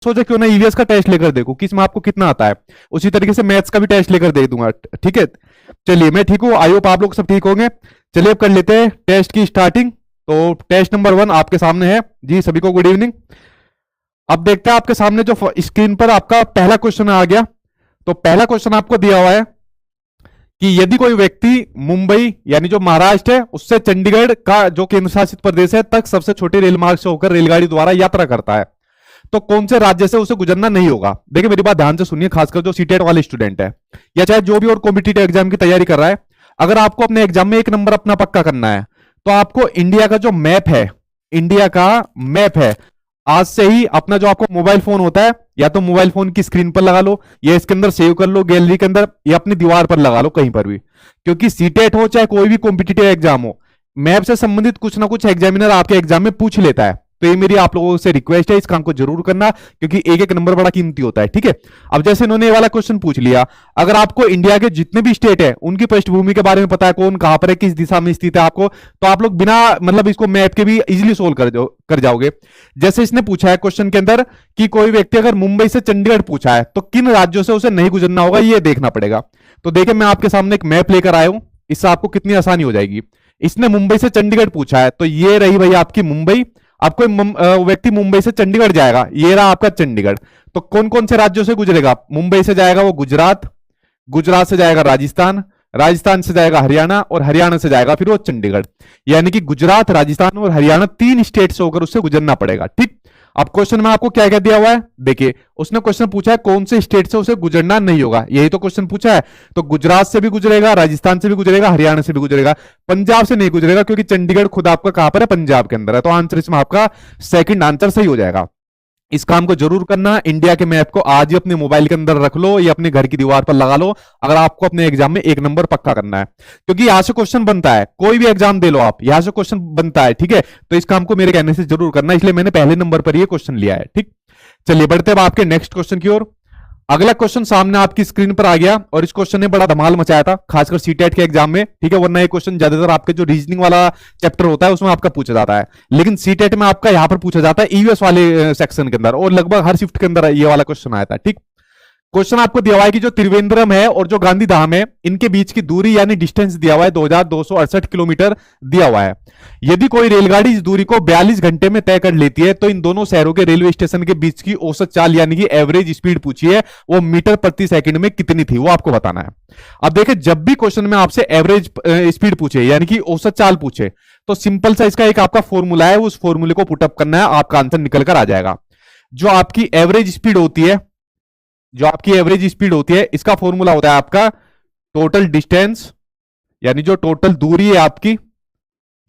सोचा क्यों ना ईवीएस का टेस्ट लेकर देखो कि इसमें आपको कितना आता है। उसी तरीके से मैथ्स का भी टेस्ट लेकर दे दूंगा, ठीक है। चलिए मैं ठीक हूँ, आई होप आप लोग सब ठीक होंगे। चलिए अब कर लेते हैं टेस्ट की स्टार्टिंग। तो टेस्ट नंबर 1 आपके सामने है जी। सभी को गुड इवनिंग। अब देखते हैं आपके सामने जो स्क्रीन पर आपका पहला क्वेश्चन आ गया। तो पहला क्वेश्चन आपको दिया हुआ है कि यदि कोई व्यक्ति मुंबई यानी जो महाराष्ट्र है उससे चंडीगढ़ का जो केंद्र शासित प्रदेश है तक सबसे छोटे रेल मार्ग से होकर रेलगाड़ी द्वारा यात्रा करता है, तो कौन से राज्य से उसे गुजरना नहीं होगा। देखिए मेरी बात ध्यान से सुनिए, खासकर जो सीटेट वाले स्टूडेंट है या चाहे जो भी और कॉम्पिटिटिव एग्जाम की तैयारी कर रहा है, अगर आपको अपने एग्जाम में एक नंबर अपना पक्का करना है तो आपको इंडिया का जो मैप है, इंडिया का मैप है, आज से ही अपना जो आपको मोबाइल फोन होता है या तो मोबाइल फोन की स्क्रीन पर लगा लो या इसके अंदर सेव कर लो, गैलरी के अंदर या अपनी दीवार पर लगा लो, कहीं पर भी। क्योंकि सीटेट हो चाहे कोई भी कॉम्पिटिटिव एग्जाम हो, मैप से संबंधित कुछ ना कुछ एग्जामिनर आपके एग्जाम में पूछ लेता है। तो ये मेरी आप लोगों से रिक्वेस्ट है, इस काम को जरूर करना क्योंकि एक एक नंबर बड़ा कीमती होता है, ठीक है। अब जैसे इन्होंने ये वाला क्वेश्चन पूछ लिया, अगर आपको इंडिया के जितने भी स्टेट है उनकी पृष्ठभूमि के बारे में पता है, कौन कहां पर है, किस दिशा में स्थित है आपको, तो आप लोग बिना मतलब इसको मैप के भी इजिली सोल्व कर जाओगे। जैसे इसने पूछा है क्वेश्चन के अंदर कि कोई व्यक्ति अगर मुंबई से चंडीगढ़ पूछा है तो किन राज्यों से उसे नहीं गुजरना होगा, ये देखना पड़ेगा। तो देखिए मैं आपके सामने एक मैप लेकर आया हूं, इससे आपको कितनी आसानी हो जाएगी। इसने मुंबई से चंडीगढ़ पूछा है तो ये रही भाई आपकी मुंबई। आपको व्यक्ति मुंबई से चंडीगढ़ जाएगा, ये रहा आपका चंडीगढ़। तो कौन कौन से राज्यों से गुजरेगा, मुंबई से जाएगा वो गुजरात, गुजरात से जाएगा राजस्थान, राजस्थान से जाएगा हरियाणा और हरियाणा से जाएगा फिर वो चंडीगढ़। यानी कि गुजरात, राजस्थान और हरियाणा 3 स्टेट से होकर उससे गुजरना पड़ेगा, ठीक। अब क्वेश्चन में आपको क्या क्या दिया हुआ है, देखिए उसने क्वेश्चन पूछा है कौन से स्टेट से उसे गुजरना नहीं होगा, यही तो क्वेश्चन पूछा है। तो गुजरात से भी गुजरेगा, राजस्थान से भी गुजरेगा, हरियाणा से भी गुजरेगा, पंजाब से नहीं गुजरेगा क्योंकि चंडीगढ़ खुद आपका कहां पर है, पंजाब के अंदर है। तो आंसर इसमें आपका सेकंड आंसर सही हो जाएगा। इस काम को जरूर करना, इंडिया के मैप को आज ही अपने मोबाइल के अंदर रख लो या अपने घर की दीवार पर लगा लो अगर आपको अपने एग्जाम में एक नंबर पक्का करना है, क्योंकि यहां से क्वेश्चन बनता है, कोई भी एग्जाम दे लो आप, यहां से क्वेश्चन बनता है, ठीक है। तो इस काम को मेरे कहने से जरूर करना, इसलिए मैंने पहले नंबर पर ये क्वेश्चन लिया है, ठीक। चलिए बढ़ते हैं आपके नेक्स्ट क्वेश्चन की ओर। अगला क्वेश्चन सामने आपकी स्क्रीन पर आ गया और इस क्वेश्चन ने बड़ा धमाल मचाया था खासकर सीटेट के एग्जाम में, ठीक है। वरना ये क्वेश्चन ज्यादातर आपके जो रीजनिंग वाला चैप्टर होता है उसमें आपका पूछा जाता है, लेकिन सीटेट में आपका यहां पर पूछा जाता है ईवीएस वाले सेक्शन के अंदर, और लगभग हर शिफ्ट के अंदर ये वाला क्वेश्चन आया था, ठीक। क्वेश्चन आपको दिया हुआ है कि जो त्रिवेंद्रम है और जो गांधीधाम है इनके बीच की दूरी यानी डिस्टेंस दिया हुआ है 2268 किलोमीटर दिया हुआ है। यदि कोई रेलगाड़ी इस दूरी को 42 घंटे में तय कर लेती है तो इन दोनों शहरों के रेलवे स्टेशन के बीच की औसत चाल यानी कि एवरेज स्पीड पूछी है, वो मीटर प्रति सेकंड में कितनी थी वो आपको बताना है। अब देखिए जब भी क्वेश्चन में आपसे एवरेज स्पीड पूछे यानी कि औसत चाल पूछे तो सिंपल सा इसका एक आपका फॉर्मूला है, उस फॉर्मूले को पुटअप करना है, आपका आंसर निकल कर आ जाएगा। जो आपकी एवरेज स्पीड होती है, जो आपकी एवरेज स्पीड होती है, इसका फॉर्मूला होता है आपका टोटल डिस्टेंस यानी जो टोटल दूरी है आपकी,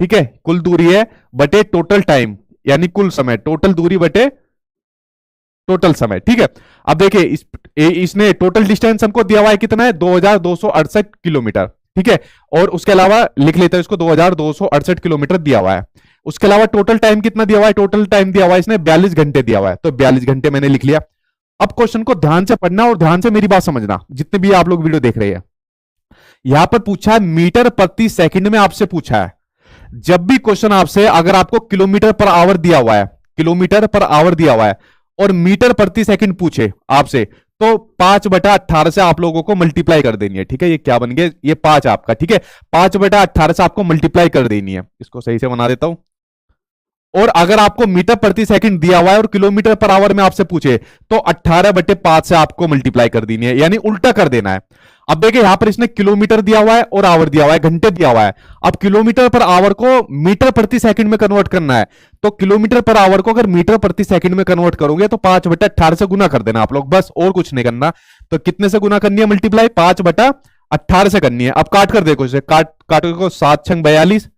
ठीक है, कुल दूरी है बटे टोटल टाइम यानी कुल समय, टोटल दूरी बटे टोटल समय, ठीक है। अब देखिए इसने टोटल डिस्टेंस हमको दिया हुआ है कितना है 2268 किलोमीटर, ठीक है। और उसके अलावा लिख लेते हैं इसको 2268 किलोमीटर दिया हुआ है। उसके अलावा टोटल टाइम कितना दिया हुआ है, टोटल टाइम दिया हुआ है इसने 42 घंटे दिया हुआ है, तो 42 घंटे मैंने लिख लिया। अब क्वेश्चन को ध्यान से पढ़ना और ध्यान से मेरी बात समझना, जितने भी आप लोग वीडियो देख रहे हैं। यहां पर पूछा है मीटर प्रति सेकंड में आपसे पूछा है। जब भी क्वेश्चन आपसे अगर आपको किलोमीटर पर आवर दिया हुआ है, किलोमीटर पर आवर दिया हुआ है और मीटर प्रति सेकंड पूछे आपसे तो 5/18 से आप लोगों को मल्टीप्लाई कर देनी है, ठीक है। ये क्या बन गया, ये 5 आपका, ठीक है। 5/18 से आपको मल्टीप्लाई कर देनी है, इसको सही से बना देता हूं। और अगर आपको मीटर प्रति सेकंड दिया हुआ है और किलोमीटर पर आवर में आपसे पूछे तो 18/5 से आपको मल्टीप्लाई कर देनी है, यानी उल्टा कर देना है। अब देखिए यहां पर इसने किलोमीटर दिया हुआ है और आवर दिया हुआ है, घंटे दिया हुआ है। अब किलोमीटर पर आवर को मीटर प्रति सेकंड में कन्वर्ट करना है, तो किलोमीटर पर आवर को अगर मीटर प्रति सेकंड में कन्वर्ट करोगे तो 5/18 से गुना कर देना आप लोग, बस और कुछ नहीं करना। तो कितने से गुना करनी है मल्टीप्लाई, 5/18 से करनी है। अब काट कर देखो इसे, काटो को 7 छंग 42,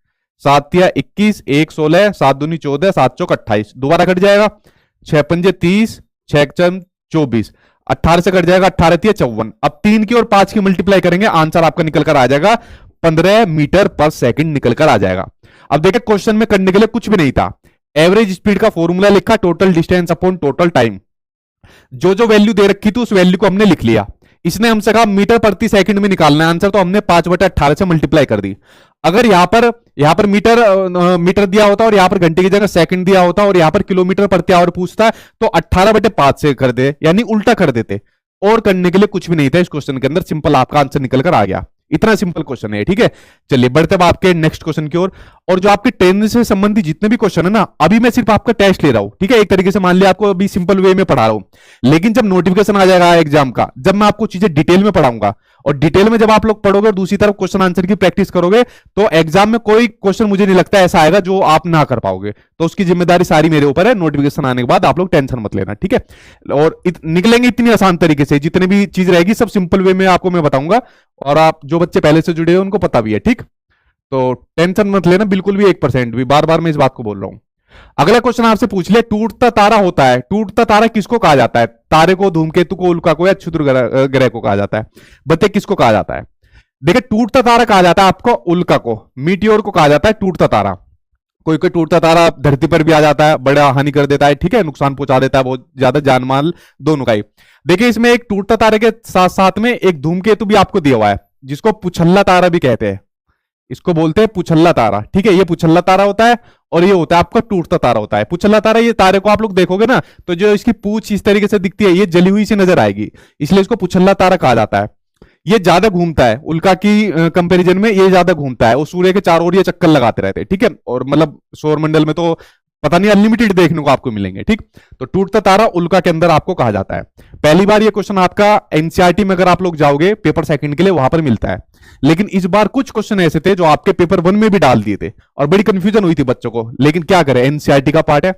7 या 21, 1 16, 7 दूनी 14, 7 चौक 28, दोबारा कट जाएगा 6 पंजे 30, 6 चम 24, 18 से कट जाएगा 18 3 54। अब 3 की और 5 की मल्टीप्लाई करेंगे, आंसर आपका निकल कर आ जाएगा 15 मीटर पर सेकंड निकल कर आ जाएगा। अब देखिए क्वेश्चन में करने के लिए कुछ भी नहीं था, एवरेज स्पीड का फॉर्मूला लिखा, total distance upon total time, जो जो वैल्यू दे रखी थी उस वैल्यू को हमने लिख लिया। इसने हमसे कहा मीटर प्रति सेकंड में निकालना है आंसर, तो हमने 5/18 से मल्टीप्लाई कर दी। अगर यहाँ पर मीटर दिया होता और यहाँ पर घंटे की जगह सेकंड दिया होता और यहाँ पर किलोमीटर प्रति आवर पूछता तो 18/5 से कर दे, यानी उल्टा कर देते। और करने के लिए कुछ भी नहीं था इस क्वेश्चन के अंदर, सिंपल आपका आंसर निकल कर आ गया। इतना सिंपल क्वेश्चन है, ठीक है। चलिए बढ़ते अब आपके नेक्स्ट क्वेश्चन की ओर। और जो आपके ट्रेन से संबंधित जितने भी क्वेश्चन है ना, अभी मैं सिर्फ आपका टेस्ट ले रहा हूं, ठीक है। एक तरीके से मान लिया आपको अभी सिंपल वे में पढ़ा रहा हूं, लेकिन जब नोटिफिकेशन आ जाएगा एग्जाम का, जब मैं आपको चीजें डिटेल में पढ़ाऊंगा, और डिटेल में जब आप लोग पढ़ोगे और दूसरी तरफ क्वेश्चन आंसर की प्रैक्टिस करोगे, तो एग्जाम में कोई क्वेश्चन मुझे नहीं लगता ऐसा आएगा जो आप ना कर पाओगे। तो उसकी जिम्मेदारी सारी मेरे ऊपर है। नोटिफिकेशन आने के बाद आप लोग टेंशन मत लेना, ठीक है। और निकलेंगे इतनी आसान तरीके से, जितनी भी चीज रहेगी सब सिंपल वे में आपको मैं बताऊंगा। और आप जो बच्चे पहले से जुड़े हैं उनको पता भी है, ठीक। तो टेंशन मत लेना बिल्कुल भी, 1% भी। बार बार मैं इस बात को बोल रहा हूं। अगला क्वेश्चन आपसे पूछ ले, टूटता तारा होता है, टूटता तारा किसको कहा जाता है? तारे को, धूमकेतु को, उल्का को, या क्षुद्र ग्रह को कहा जाता है? बताइए किसको कहा जाता है? देखिए टूटता तारा कहा जाता है आपको उल्का को, मीटियोर को कहा जाता है टूटता तारा। कोई कोई टूटता तारा धरती पर भी आ जाता है, बड़ा हानि कर देता है, ठीक है, नुकसान पहुंचा देता है बहुत ज्यादा, जान माल दोनों का ही। देखिए इसमें एक टूटता तारे के साथ साथ में एक धूमकेतु भी आपको दिया हुआ है, जिसको पुछल्ला तारा भी कहते हैं। इसको बोलते हैं पुछल्ला तारा, ठीक है। ये पुछल्ला तारा होता है और ये होता है आपका टूटता तारा होता है। पुछल्ला तारा, ये तारे को आप लोग देखोगे ना, तो जो इसकी पूंछ इस तरीके से दिखती है, ये जली हुई सी नजर आएगी, इसलिए इसको पुछल्ला तारा कहा जाता है। ये ज्यादा घूमता है, उल्का की कंपैरिजन में ये ज्यादा घूमता है, और सूर्य के चारों ओर ये चक्कर लगाते रहते हैं, ठीक है। और मतलब सौर मंडल में तो पता नहीं अनलिमिटेड देखने को आपको मिलेंगे, ठीक। तो टूटता तारा उल्का के अंदर आपको कहा जाता है। पहली बार ये क्वेश्चन आपका एनसीईआरटी में अगर आप लोग जाओगे पेपर सेकंड के लिए, वहां पर मिलता है। लेकिन इस बार कुछ क्वेश्चन ऐसे थे जो आपके पेपर 1 में भी डाल दिए थे, और बड़ी कंफ्यूजन हुई थी बच्चों को, लेकिन क्या करें, एनसीईआरटी का पार्ट है।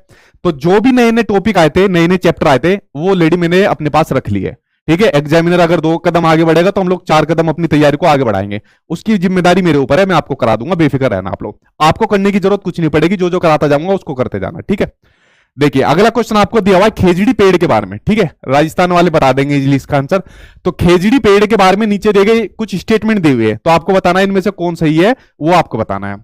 तो जो भी नए नए टॉपिक आए थे, नए नए चैप्टर आए थे, वो ऑलरेडी मैंने अपने पास रख लिए, ठीक है। एग्जामिनर अगर 2 कदम आगे बढ़ेगा तो हम लोग 4 कदम अपनी तैयारी को आगे बढ़ाएंगे। उसकी जिम्मेदारी मेरे ऊपर है, मैं आपको करा दूंगा, बेफिक्र रहना आप लोग। आपको करने की जरूरत कुछ नहीं पड़ेगी, जो जो कराता जाऊंगा उसको करते जाना, ठीक है। देखिए अगला क्वेश्चन आपको दिया हुआ है खेजड़ी पेड़ के बारे में, ठीक है। राजस्थान वाले बता देंगे इजीली इसका आंसर। तो खेजड़ी पेड़ के बारे में नीचे दिए गए कुछ स्टेटमेंट दिए हुए हैं, तो आपको बताना है इनमें से कौन सही है, वो आपको बताना है।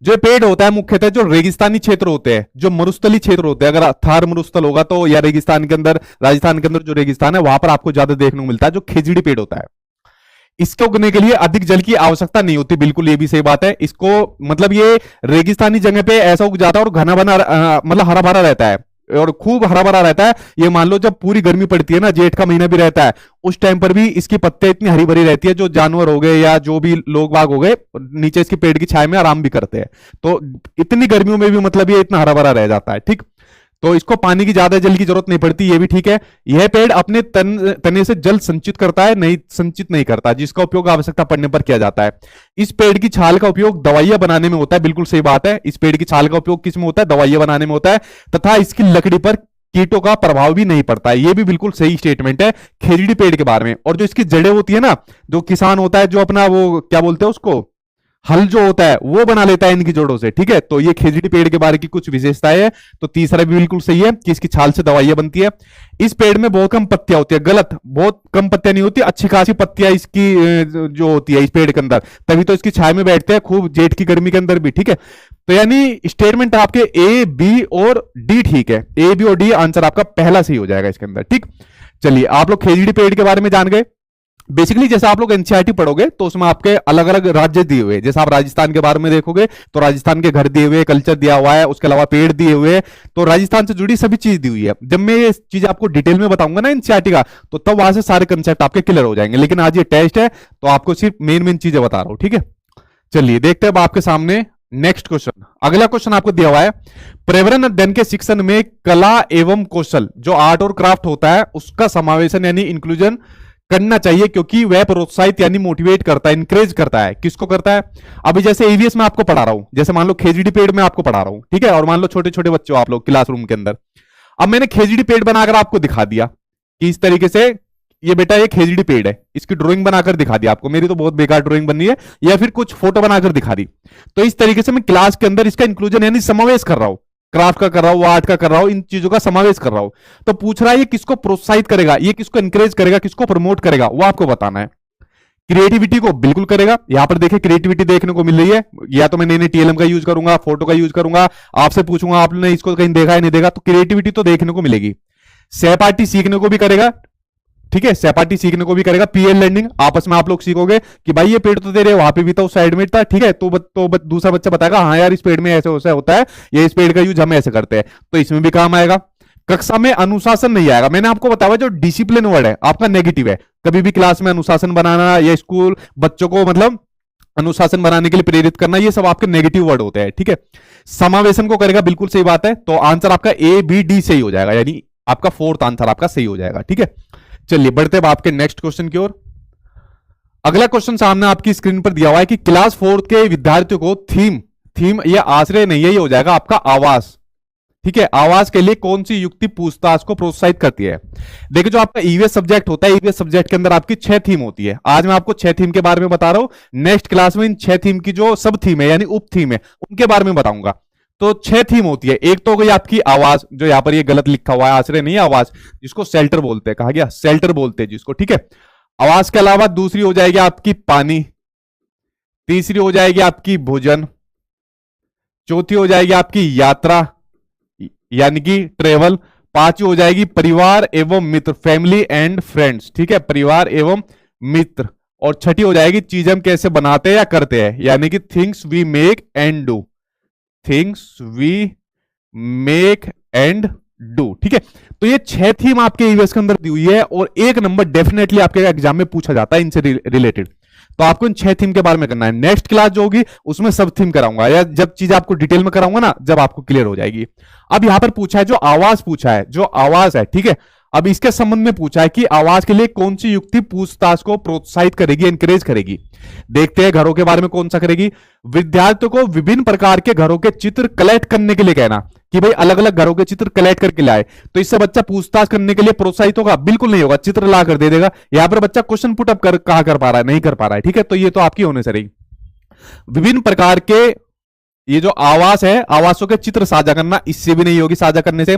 जो पेड़ होता है मुख्यतः जो रेगिस्तानी क्षेत्र होते हैं, जो मरुस्थली क्षेत्र होते हैं, अगर थार मरुस्थल होगा तो, या रेगिस्तान के अंदर, राजस्थान के अंदर जो रेगिस्तान है, वहां पर आपको ज्यादा देखने को मिलता है जो खेजड़ी पेड़ होता है। इसके उगने के लिए अधिक जल की आवश्यकता नहीं होती, बिल्कुल ये भी सही बात है। इसको मतलब ये रेगिस्तानी जगह पे ऐसा उग जाता है और घना बना मतलब हरा भरा रहता है, और खूब हरा भरा रहता है। ये मान लो जब पूरी गर्मी पड़ती है ना, जेठ का महीना भी रहता है, उस टाइम पर भी इसकी पत्ते इतनी हरी भरी रहती है, जो जानवर हो गए या जो भी लोग बाग हो गए, नीचे इसके पेड़ की छाया में आराम भी करते हैं। तो इतनी गर्मियों में भी मतलब ये इतना हरा भरा रह जाता है, ठीक। तो इसको पानी की ज्यादा जल की जरूरत नहीं पड़ती, ये भी ठीक है। यह पेड़ अपने तने से जल संचित करता है, नहीं संचित नहीं करता, जिसका उपयोग आवश्यकता पड़ने पर किया जाता है। इस पेड़ की छाल का उपयोग दवाइयां बनाने में होता है, बिल्कुल सही बात है। इस पेड़ की छाल का उपयोग किस में होता है? दवाइयां बनाने में होता है, तथा इसकी लकड़ी पर कीटों का प्रभाव भी नहीं पड़ता है। ये भी बिल्कुल सही स्टेटमेंट है खेजड़ी पेड़ के बारे में। और जो इसकी जड़ें होती है ना, जो किसान होता है जो अपना वो क्या बोलते हैं उसको, हल जो होता है, वो बना लेता है इनकी जड़ों से, ठीक है। तो ये खेजड़ी पेड़ के बारे की कुछ विशेषताएं है। तो तीसरा भी बिल्कुल सही है कि इसकी छाल से दवाइयां बनती है। इस पेड़ में बहुत कम पत्तियां होती है, गलत, बहुत कम पत्तियां नहीं होती, अच्छी खासी पत्तियां इसकी जो होती है इस पेड़ के अंदर, तभी तो इसकी छाया में बैठते हैं खूब जेठ की गर्मी के अंदर भी, ठीक है। तो यानी स्टेटमेंट आपके ए, बी और डी ठीक है। ए, बी और डी आंसर आपका पहला सही हो जाएगा इसके अंदर, ठीक। चलिए आप लोग खेजड़ी पेड़ के बारे में जान गए। बेसिकली जैसे आप लोग एनसीईआरटी पढ़ोगे तो उसमें आपके अलग अलग राज्य दिए हुए, जैसे आप राजस्थान के बारे में देखोगे तो राजस्थान के घर दिए हुए, कल्चर दिया हुआ है, उसके अलावा पेड़ दिए हुए, तो राजस्थान से जुड़ी सभी चीज दी हुई है। जब मैं ये चीज आपको डिटेल में बताऊंगा ना एनसीईआरटी का, तो तब वहां से सारे कंसेप्ट आपके क्लियर हो जाएंगे। लेकिन आज ये टेस्ट है तो आपको सिर्फ मेन मेन चीजें बता रहा हूं, ठीक है। चलिए देखते हैं अब आपके सामने नेक्स्ट क्वेश्चन। अगला क्वेश्चन आपको दिया हुआ है, पर्यावरण अध्ययन के शिक्षण में कला एवं कौशल, जो आर्ट और क्राफ्ट होता है, उसका समावेशन यानी इंक्लूजन करना चाहिए, क्योंकि वह प्रोत्साहित यानी मोटिवेट करता है, इंकरेज करता है। किसको करता है? अभी जैसे ईवीएस में आपको पढ़ा रहा हूं, जैसे मान लो खेजड़ी पेड़ में आपको पढ़ा रहा हूं, ठीक है। और मान लो छोटे छोटे बच्चे हो आप लोग क्लासरूम के अंदर, अब मैंने खेजड़ी पेड़ बनाकर आपको दिखा दिया कि इस तरीके से ये बेटा ये खेजड़ी पेड़ है, इसकी ड्राइंग बनाकर दिखा दी आपको। मेरी तो बहुत बेकार ड्राइंग बनी है, या फिर कुछ फोटो बनाकर दिखा दी। तो इस तरीके से मैं क्लास के अंदर इसका इंक्लूजन यानी समावेश कर रहा हूं, क्राफ्ट का कर रहा हूं, आर्ट का कर रहा हूं, इन चीजों का समावेश कर रहा हूं। तो पूछ रहा है ये किसको प्रोत्साहित करेगा, ये किसको इंकरेज करेगा, किसको प्रमोट करेगा, वो आपको बताना है। क्रिएटिविटी को बिल्कुल करेगा। यहां पर देखिए क्रिएटिविटी देखने को मिल रही है, या तो मैं नई टीएलएम का यूज करूंगा, फोटो का यूज करूंगा, आपसे पूछूंगा आपने इसको कहीं देखा है नहीं देखा, तो क्रिएटिविटी तो देखने को मिलेगी। सहपाठी सीखने को भी करेगा, ठीक है, सहपाठी सीखने को भी करेगा, पीयर लर्निंग, आपस में आप लोग सीखोगे कि भाई ये पेड़ तो तेरे वहां पे भी था, उस साइड में था, ठीक है, दूसरा बच्चा बताएगा हाँ यार इस पेड़ में ऐसे वैसे होता है, ये इस पेड़ का यूज हम ऐसे करते हैं, तो इसमें भी काम आएगा। कक्षा में अनुशासन नहीं आएगा, मैंने आपको बताया जो डिसिप्लिन वर्ड है आपका नेगेटिव है, कभी भी क्लास में अनुशासन बनाना या स्कूल बच्चों को मतलब अनुशासन बनाने के लिए प्रेरित करना, ये सब आपके नेगेटिव वर्ड होते हैं, ठीक है। समावेशन को करेगा, बिल्कुल सही बात है, तो आंसर आपका ए बी डी सही हो जाएगा, यानी आपका फोर्थ आंसर आपका सही हो जाएगा, ठीक है। चलिए बढ़ते हैं आपके नेक्स्ट क्वेश्चन की ओर। अगला क्वेश्चन सामने आपकी स्क्रीन पर दिया हुआ है कि क्लास फोर्थ के विद्यार्थियों को थीम ये आश्रय नहीं है, ये हो जाएगा आपका आवास, ठीक है। आवास के लिए कौन सी युक्ति पूछताछ को प्रोत्साहित करती है? देखिए जो आपका ईवीएस सब्जेक्ट होता है, ईवीएस सब्जेक्ट के अंदर आपकी 6 थीम होती है। आज मैं आपको 6 थीम के बारे में बता रहा हूं, नेक्स्ट क्लास में इन 6 थीम की जो सब थीम है यानी उप थीम है उनके बारे में बताऊंगा। तो 6 थीम होती है। एक तो हो गई आपकी आवाज, जो यहां पर ये गलत लिखा हुआ है, आश्रय नहीं है आवाज, जिसको शेल्टर बोलते हैं, कहा गया शेल्टर बोलते हैं जिसको, ठीक है। आवाज के अलावा दूसरी हो जाएगी आपकी पानी, तीसरी हो जाएगी आपकी भोजन, चौथी हो जाएगी आपकी यात्रा यानी कि ट्रेवल, पांचवी हो जाएगी परिवार एवं मित्र, फैमिली एंड फ्रेंड्स, ठीक है, परिवार एवं मित्र, और छठी हो जाएगी चीज हम कैसे बनाते हैं या करते हैं, यानी कि things we make and do, things we make and do, ठीक है। तो ये 6 थीम आपके ईवीएस के अंदर दी हुई है और एक नंबर डेफिनेटली आपके एग्जाम में पूछा जाता है इनसे रिलेटेड। तो आपको इन 6 थीम के बारे में करना है। नेक्स्ट क्लास जो होगी उसमें सब थीम कराऊंगा, या जब चीज आपको डिटेल में कराऊंगा ना, जब आपको क्लियर हो जाएगी। अब यहां पर पूछा है जो आवाज पूछा है, जो आवाज है, ठीक है। अब इसके संबंध में पूछा है कि आवाज के लिए कौन सी युक्ति पूछताछ को प्रोत्साहित करेगी, एनकरेज करेगी। देखते हैं घरों के बारे में कौन सा करेगी। विद्यार्थियों को विभिन्न प्रकार के घरों के चित्र कलेक्ट करने के लिए कहना कि भाई अलग अलग घरों के चित्र कलेक्ट करके लाए, तो इससे बच्चा पूछताछ करने के लिए प्रोत्साहित होगा? बिल्कुल नहीं होगा, चित्र ला कर दे देगा। यहां पर बच्चा क्वेश्चन पुट अप कहां कर पा रहा है, नहीं कर पा रहा है, ठीक है। तो ये तो आपकी होने से रही। विभिन्न प्रकार के ये जो आवास है, आवासों के चित्र साझा करना, इससे भी नहीं होगी साझा करने से।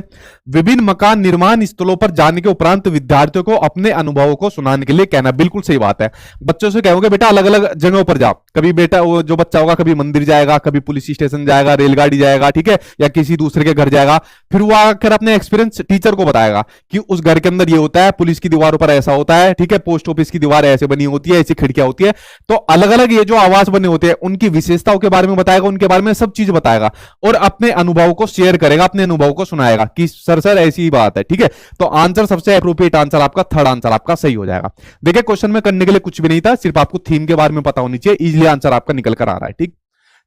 विभिन्न मकान निर्माण स्थलों पर जाने के उपरांत विद्यार्थियों को अपने अनुभवों को सुनाने के लिए कहना, बिल्कुल सही बात है। बच्चों से कहोगे बेटा अलग अलग जगहों पर जाओ, कभी बेटा वो जो बच्चा होगा कभी मंदिर जाएगा, कभी पुलिस स्टेशन जाएगा, रेलगाड़ी जाएगा, ठीक है, या किसी दूसरे के घर जाएगा, फिर वो आकर अपने एक्सपीरियंस टीचर को बताएगा कि उस घर के अंदर ये होता है, पुलिस की दीवारों पर ऐसा होता है, ठीक है, पोस्ट ऑफिस की दीवार ऐसे बनी होती है, ऐसी खिड़कियां होती है। तो अलग अलग ये जो आवास बने होते हैं उनकी विशेषताओं के बारे में बताएगा, उनके बारे में सब चीज बताएगा और अपने अनुभव को शेयर करेगा, अपने अनुभव को सुनाएगा कि सर ऐसी ही बात है, ठीक है। तो आंसर सबसे एप्रोप्रिएट आंसर आपका थर्ड आंसर आपका सही हो जाएगा। देखिए क्वेश्चन में करने के लिए कुछ भी नहीं था, सिर्फ आपको थीम के बारे में पता होनी चाहिए, इजीली आंसर आपका निकल कर आ रहा है, ठीक।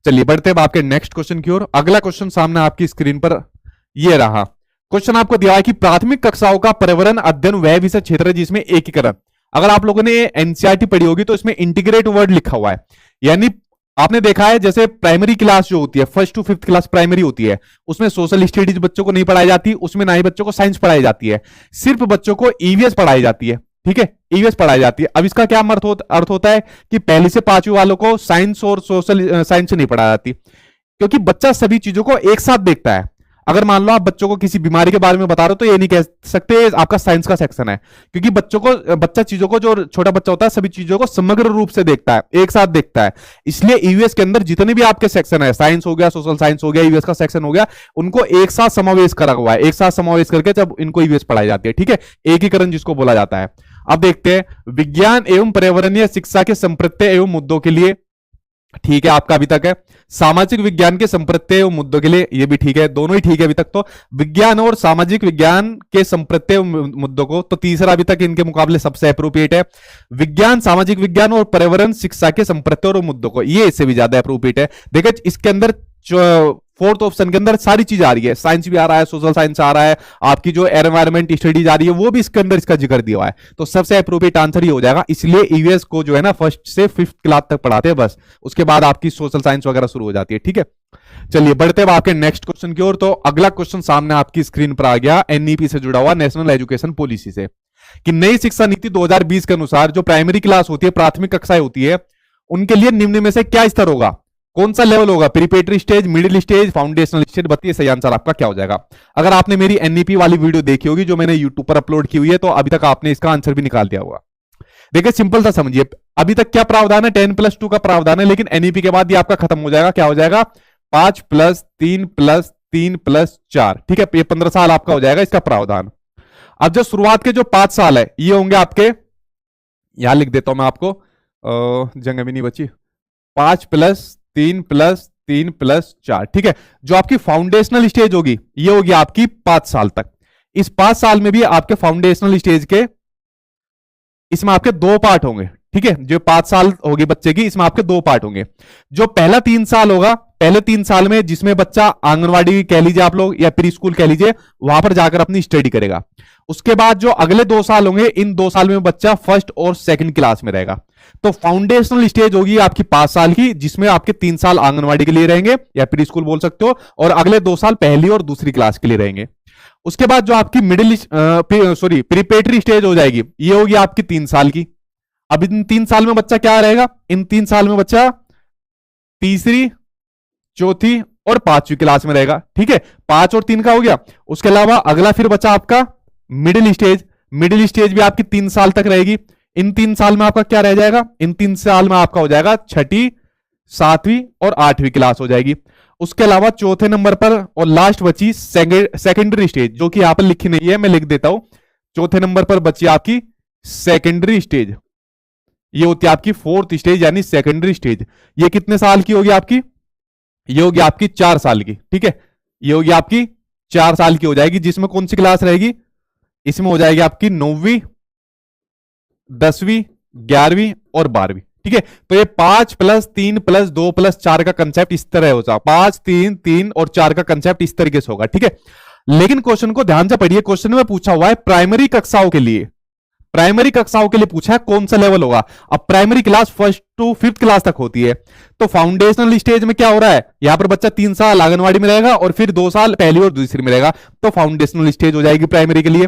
चलिए बढ़ते हैं आपके नेक्स्ट क्वेश्चन की ओर। अगला क्वेश्चन सामने आपकी स्क्रीन पर ये रहा। क्वेश्चन आपको दिया है कि प्राथमिक कक्षाओं का पर्यावरण अध्ययन वह विषय क्षेत्र है जिसमें एकीकरण। अगर आप लोगों ने एनसीईआरटी पढ़ी होगी तो इसमें इंटीग्रेट वर्ड लिखा हुआ है, यानी आपने देखा है जैसे प्राइमरी क्लास जो होती है, 1st to 5th class primary होती है, उसमें सोशल स्टडीज बच्चों को नहीं पढ़ाई जाती, उसमें ना ही बच्चों को साइंस पढ़ाई जाती है, सिर्फ बच्चों को ईवीएस पढ़ाई जाती है, ठीक है, ईवीएस पढ़ाई जाती है। अब इसका क्या अर्थ होता है कि पहली से 5वीं वालों को साइंस और सोशल साइंस नहीं पढ़ाई जाती, क्योंकि बच्चा सभी चीजों को एक साथ देखता है। अगर मान लो आप बच्चों को किसी बीमारी के बारे में बता रहे हो तो ये नहीं कह सकते आपका साइंस का सेक्शन है, क्योंकि बच्चा चीजों को, जो छोटा बच्चा होता है सभी चीजों को समग्र रूप से देखता है, एक साथ देखता है। इसलिए ईवीएस के अंदर जितने भी आपके सेक्शन है, साइंस हो गया, सोशल साइंस हो गया, ईवीएस का सेक्शन हो गया, उनको एक साथ समावेश करा हुआ है, एक साथ समावेश करके जब इनको ईवीएस पढ़ाई जाती है, ठीक है, एकीकरण जिसको बोला जाता है। अब देखते हैं विज्ञान एवं पर्यावरणीय शिक्षा के संप्रत्य एवं मुद्दों के लिए, ठीक है, आपका अभी तक है। सामाजिक विज्ञान के संप्रत्य एवं मुद्दों के लिए, ये भी ठीक है, दोनों ही ठीक है अभी तक। तो विज्ञान और सामाजिक विज्ञान के संप्रत्य एवं मुद्दों को, तो तीसरा अभी तक इनके मुकाबले सबसे अप्रोप्रिएट है। विज्ञान, सामाजिक विज्ञान और पर्यावरण शिक्षा के संप्रत्य और मुद्दों को, ये इससे भी ज्यादा अप्रोप्रिएट है। देखिए इसके अंदर फोर्थ ऑप्शन के अंदर सारी चीज आ रही है, साइंस भी आ रहा है, सोशल साइंस आ रहा है, आपकी जो एनवायरमेंट स्टडीज आ रही है वो भी इसके अंदर इसका जिक्र दिया हुआ है। तो सबसे अप्रोप्रिएट आंसर ही हो जाएगा। इसलिए ईवीएस को जो है ना 1st से 5th क्लास तक पढ़ाते हैं बस, उसके बाद आपकी सोशल साइंस वगैरह शुरू हो जाती है, ठीक है। चलिए बढ़ते हैं आपके नेक्स्ट क्वेश्चन की ओर। तो अगला क्वेश्चन सामने आपकी स्क्रीन पर आ गया, एनईपी से जुड़ा हुआ, नेशनल एजुकेशन पॉलिसी से, कि नई शिक्षा नीति 2020 के अनुसार जो प्राइमरी क्लास होती है, प्राथमिक कक्षाएं होती है, उनके लिए निम्न में से क्या स्तर होगा, कौन सा लेवल होगा, preparatory stage, middle stage, foundational stage? बताइए सही आंसर आपका क्या हो जाएगा। अगर आपने मेरी एनईपी वाली वीडियो देखी होगी जो मैंने यूट्यूब पर अपलोड की हुई है, तो अभी तक आपने इसका आंसर भी निकाल दिया होगा। देखिए सिंपल सा समझिए, अभी तक क्या प्रावधान है, 10+2 का प्रावधान है, लेकिन एनईपी के बाद ये आपका खत्म हो जाएगा। क्या हो जाएगा, 5+3+3+4, ठीक है, ये 15 साल आपका हो जाएगा इसका प्रावधान। अब जो शुरुआत के जो 5 साल है ये होंगे आपके, यहां लिख देता हूं मैं आपको, जगह भी नहीं बची, 5+3+3+4, ठीक है। जो आपकी फाउंडेशनल स्टेज होगी ये होगी आपकी 5 साल तक। इस 5 साल में भी आपके फाउंडेशनल स्टेज के, इसमें आपके 2 पार्ट होंगे, ठीक है। जो 5 साल होगी बच्चे की, इसमें आपके 2 पार्ट होंगे। जो पहला 3 साल होगा, पहले 3 साल में जिसमें बच्चा आंगनवाड़ी कह लीजिए आप लोग या प्री स्कूल कह लीजिए, वहां पर जाकर अपनी स्टडी करेगा। उसके बाद जो अगले 2 साल होंगे, इन 2 साल में बच्चा फर्स्ट और सेकंड क्लास में रहेगा। तो फाउंडेशनल स्टेज होगी आपकी 5 साल की, जिसमें आपके 3 साल आंगनवाड़ी के लिए रहेंगे या प्री स्कूल बोल सकते हो, और अगले 2 साल पहली और दूसरी क्लास के लिए रहेंगे। उसके बाद जो आपकी प्रीपेटरी स्टेज हो जाएगी, ये होगी आपकी 3 साल की। अब इन 3 साल में बच्चा क्या रहेगा, इन 3 साल में बच्चा तीसरी, चौथी और 5वीं क्लास में रहेगा, ठीक है। 5 और 3 का हो गया। उसके अलावा अगला फिर बचा आपका मिडिल स्टेज। मिडिल स्टेज भी आपकी 3 साल तक रहेगी। इन 3 साल में आपका क्या रह जाएगा, इन 3 साल में आपका हो जाएगा छठी, 7वीं और 8वीं क्लास हो जाएगी। उसके अलावा चौथे नंबर पर और लास्ट बची सेकेंडरी स्टेज, जो कि यहां पर लिखी नहीं है, मैं लिख देता हूं। चौथे नंबर पर बची आपकी सेकेंडरी स्टेज, ये होती है आपकी 4th स्टेज यानी सेकेंडरी स्टेज। ये कितने साल की होगी आपकी, ये होगी आपकी 4 साल की, ठीक है। ये होगी आपकी 4 साल की हो जाएगी, जिसमें कौन सी क्लास रहेगी, इसमें हो जाएगी आपकी 9वीं, 10वीं, 11वीं और 12वीं, ठीक है। तो ये 5+3+2+4 का कंसेप्ट इस तरह होगा, 5, 3, 3 और 4 का कंसेप्ट इस तरीके से होगा, ठीक है। लेकिन क्वेश्चन को ध्यान से पढ़िए, क्वेश्चन में पूछा हुआ है प्राइमरी कक्षाओं के लिए, प्राइमरी कक्षाओं के लिए पूछा है कौन सा लेवल होगा। अब primary class 1st to 5th class तक होती है। तो फाउंडेशनल स्टेज में क्या हो रहा है, यहां पर बच्चा 3 साल आंगनवाड़ी में रहेगा और फिर 2 साल पहली और दूसरी में रहेगा, तो फाउंडेशनल स्टेज हो जाएगी प्राइमरी के लिए।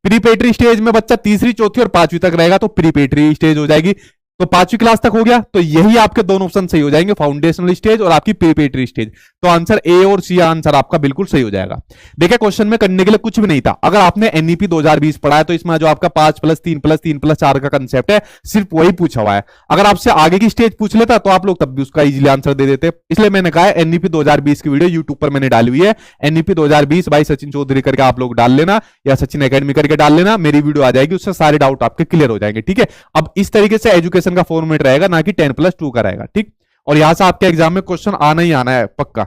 प्रीपेटरी स्टेज में बच्चा तीसरी, चौथी और 5वीं तक रहेगा, तो प्रीपेटरी स्टेज हो जाएगी। तो 5वीं क्लास तक हो गया, तो यही आपके दोनों ऑप्शन सही हो जाएंगे, फाउंडेशनल स्टेज और आपकी प्रीपेटरी स्टेज। तो आंसर ए और सी आंसर आपका बिल्कुल सही हो जाएगा। देखिए क्वेश्चन में करने के लिए कुछ भी नहीं था। अगर आपने एनईपी 2020 पढ़ा है तो इसमें जो आपका 5+3+3+4 का कंसेप्ट है सिर्फ वही पूछा हुआ है। अगर आपसे आगे की स्टेज पूछ लेता तो आप लोग तब भी उसका इजीली आंसर दे देते। इसलिए मैंने कहा एनईपी 2020 की वीडियो यूट्यूब पर मैंने डाली हुई है, एनईपी 2020 बाई सचिन चौधरी करके आप लोग डाल लेना या सचिन एकेडमी करके डाल लेना, मेरी वीडियो आ जाएगी, उससे सारे डाउट आपके क्लियर हो जाएंगे, ठीक है। अब इस तरीके से एजुकेशन का फॉर्मेट रहेगा, ना कि 10+2 का रहेगा, ठीक। और यहां से आपके एग्जाम में क्वेश्चन आना ही आना है पक्का।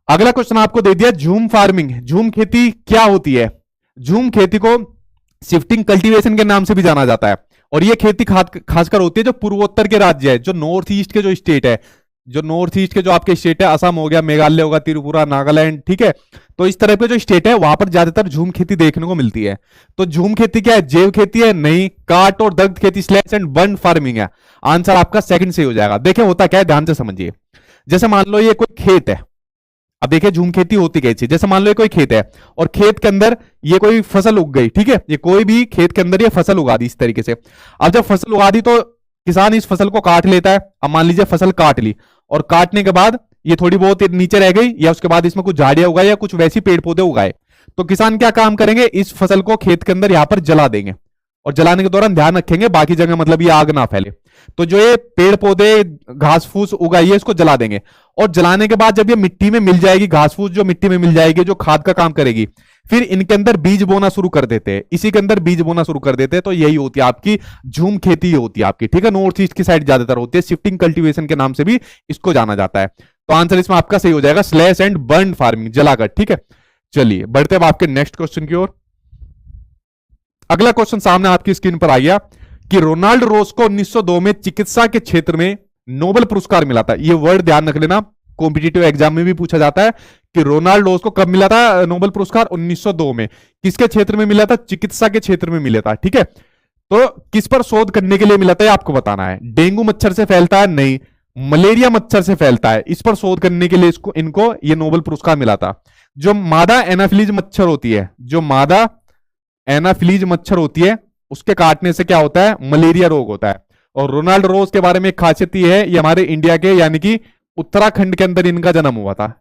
अगला क्वेश्चन आपको दे दिया झूम फार्मिंग। झूम खेती क्या होती है, झूम खेती को शिफ्टिंग कल्टीवेशन के नाम से भी जाना जाता है, और यह खेती खासकर होती है जो पूर्वोत्तर के राज्य है, जो नॉर्थ ईस्ट के जो स्टेट है, जो नॉर्थ ईस्ट के जो आपके स्टेट है, असम हो गया, मेघालय होगा, त्रिपुरा, नागालैंड, ठीक है। तो इस तरह के जो स्टेट है वहां पर ज्यादातर झूम खेती देखने को मिलती है। तो झूम खेती क्या है, जैव खेती है, नहीं, काट और दग्ध खेती स्लैश एंड बर्न फार्मिंग है। आंसर आपका सेकंड सही हो जाएगा। देखिए होता क्या है, ध्यान से समझिए। जैसे मान लो ये कोई खेत है, अब देखिए झूम खेती होती कैसी, जैसे मान लो ये कोई खेत है और खेत के अंदर ये कोई फसल उग गई, ठीक है। ये कोई भी खेत के अंदर ये फसल उगा दी इस तरीके से। अब जब फसल उगा दी तो किसान इस फसल को काट लेता है। अब मान लीजिए फसल काट ली और काटने के बाद ये थोड़ी बहुत नीचे रह गई, या उसके बाद इसमें कुछ झाड़ियां उगाई या कुछ वैसी पेड़ पौधे उगाए, तो किसान क्या काम करेंगे, इस फसल को खेत के अंदर यहां पर जला देंगे, और जलाने के दौरान ध्यान रखेंगे बाकी जगह मतलब ये आग ना फैले। तो जो ये पेड़ पौधे घास फूस उगाई है इसको जला देंगे, और जलाने के बाद जब ये मिट्टी में मिल जाएगी, घास फूस जो मिट्टी में मिल जाएगी, जो खाद का काम करेगी, फिर इनके अंदर बीज बोना शुरू कर देते हैं, इसी के अंदर बीज बोना शुरू कर देते हैं। तो यही होती है आपकी झूम खेती होती है आपकी, ठीक है। नॉर्थ ईस्ट की साइड ज्यादातर होती है, शिफ्टिंग कल्टीवेशन के नाम से भी इसको जाना जाता है। तो आंसर इसमें आपका सही हो जाएगा स्लैश एंड बर्न फार्मिंग, जलाकर, ठीक है। चलिए बढ़ते हैं आपके नेक्स्ट क्वेश्चन की ओर। अगला क्वेश्चन सामने आपकी स्क्रीन पर आ गया कि रोनाल्ड रोज को 1902 में चिकित्सा के क्षेत्र में नोबेल पुरस्कार मिला था। ये वर्ड ध्यान रख लेना, कॉम्पिटिटिव एग्जाम में भी पूछा जाता है कि रोनाल्ड रोज को कब मिला था नोबेल पुरस्कार, 1902 में। किसके क्षेत्र में मिला था, चिकित्सा के क्षेत्र में मिला था, ठीक है। तो किस पर शोध करने के लिए मिला था आपको बताना है। डेंगू मच्छर से फैलता है, नहीं, मलेरिया मच्छर से फैलता है, इस पर शोध करने के लिए इनको ये नोबेल पुरस्कार मिला था। जो मादा एनाफिलीज मच्छर होती है, जो मादा एनाफिलीज मच्छर होती है, उसके काटने से क्या होता है, मलेरिया रोग होता है। और रोनाल्ड रोज के बारे में एक खासियत ये है, ये हमारे इंडिया के यानी कि उत्तराखंड के अंदर इनका जन्म हुआ था,